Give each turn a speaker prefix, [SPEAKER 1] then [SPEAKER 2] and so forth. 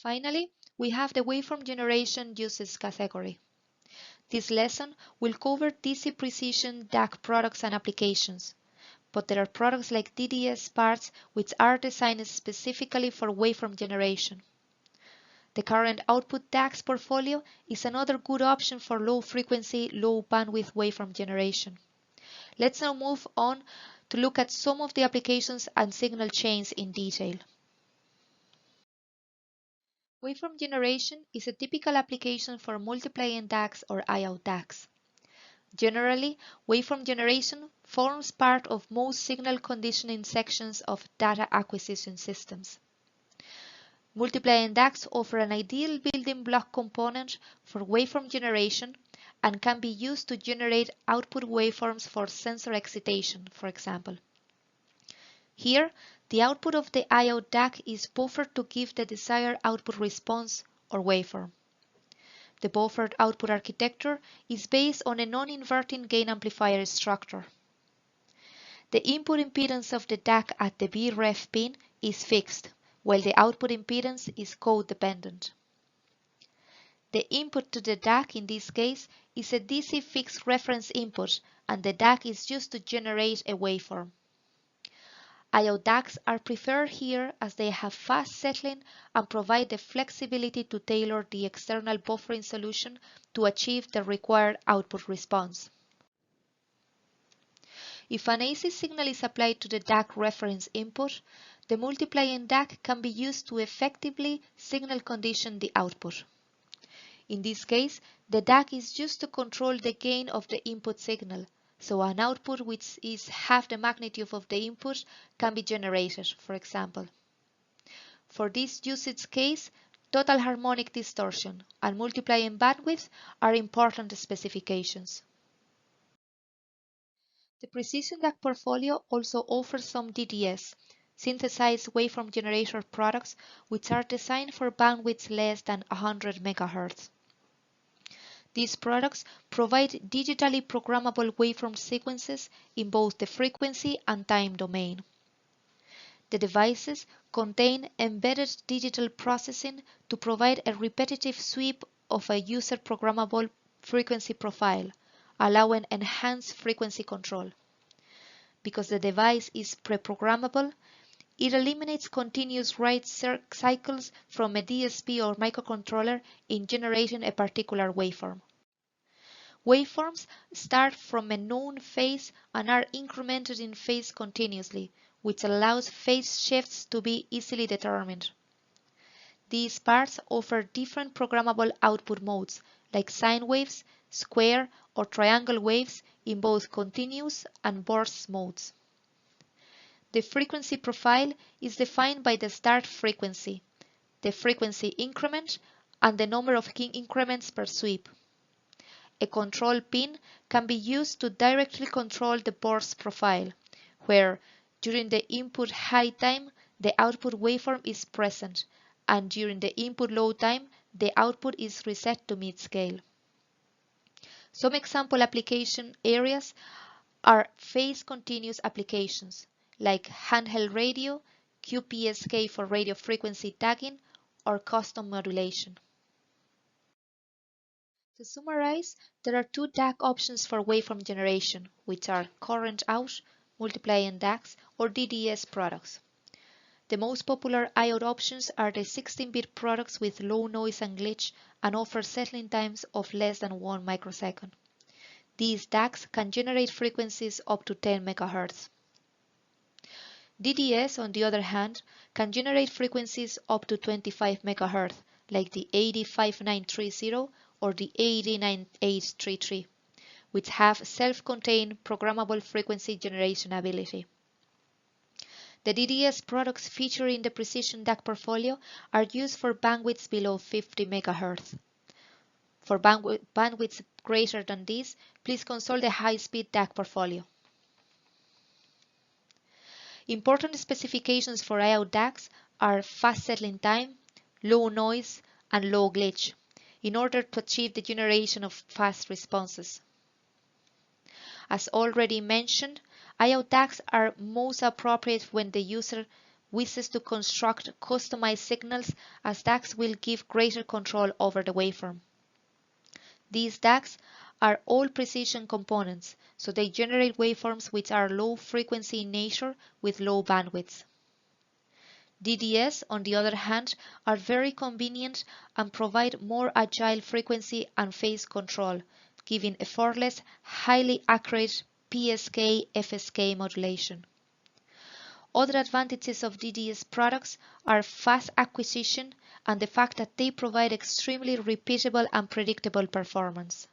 [SPEAKER 1] Finally, we have the waveform generation uses category. This lesson will cover DC precision DAC products and applications, but there are products like DDS parts which are designed specifically for waveform generation. The current output DACs portfolio is another good option for low frequency, low bandwidth waveform generation. Let's now move on to look at some of the applications and signal chains in detail. Waveform generation is a typical application for multiplying DACs or I/O DACs. Generally, waveform generation forms part of most signal conditioning sections of data acquisition systems. Multiplying DACs offer an ideal building block component for waveform generation and can be used to generate output waveforms for sensor excitation, for example. Here, the output of the I/O DAC is buffered to give the desired output response or waveform. The buffered output architecture is based on a non-inverting gain amplifier structure. The input impedance of the DAC at the VREF pin is fixed, while the output impedance is code-dependent. The input to the DAC in this case is a DC fixed reference input, and the DAC is used to generate a waveform. I/O DACs are preferred here as they have fast settling and provide the flexibility to tailor the external buffering solution to achieve the required output response. If an AC signal is applied to the DAC reference input, the multiplying DAC can be used to effectively signal condition the output. In this case, the DAC is used to control the gain of the input signal, so an output which is half the magnitude of the input can be generated, for example. For this usage case, total harmonic distortion and multiplying bandwidth are important specifications. The Precision DAC portfolio also offers some DDS, synthesized waveform generator products, which are designed for bandwidths less than 100 MHz. These products provide digitally programmable waveform sequences in both the frequency and time domain. The devices contain embedded digital processing to provide a repetitive sweep of a user programmable frequency profile, allowing enhanced frequency control. Because the device is pre-programmable, it eliminates continuous write cycles from a DSP or microcontroller in generating a particular waveform. Waveforms start from a known phase and are incremented in phase continuously, which allows phase shifts to be easily determined. These parts offer different programmable output modes, like sine waves, square, or triangle waves in both continuous and burst modes. The frequency profile is defined by the start frequency, the frequency increment, and the number of increments per sweep. A control pin can be used to directly control the burst profile, where during the input high time the output waveform is present, and during the input low time the output is reset to mid-scale. Some example application areas are phase continuous applications, like handheld radio, QPSK for radio frequency tagging, or custom modulation. To summarize, there are two DAC options for waveform generation, which are current out, multiplying DACs, or DDS products. The most popular I/O options are the 16-bit products with low noise and glitch and offer settling times of less than 1 microsecond. These DACs can generate frequencies up to 10 MHz. DDS, on the other hand, can generate frequencies up to 25 MHz, like the 85930 or the 89833, which have self-contained programmable frequency generation ability. The DDS products featured in the Precision DAC portfolio are used for bandwidths below 50 MHz. For bandwidths greater than this, please consult the high-speed DAC portfolio. Important specifications for I/O DACs are fast settling time, low noise, and low glitch, in order to achieve the generation of fast responses. As already mentioned, I/O DACs are most appropriate when the user wishes to construct customized signals, as DACs will give greater control over the waveform. These DACs are all precision components, so they generate waveforms which are low frequency in nature with low bandwidths. DDS, on the other hand, are very convenient and provide more agile frequency and phase control, giving effortless, highly accurate PSK/FSK modulation. Other advantages of DDS products are fast acquisition and the fact that they provide extremely repeatable and predictable performance.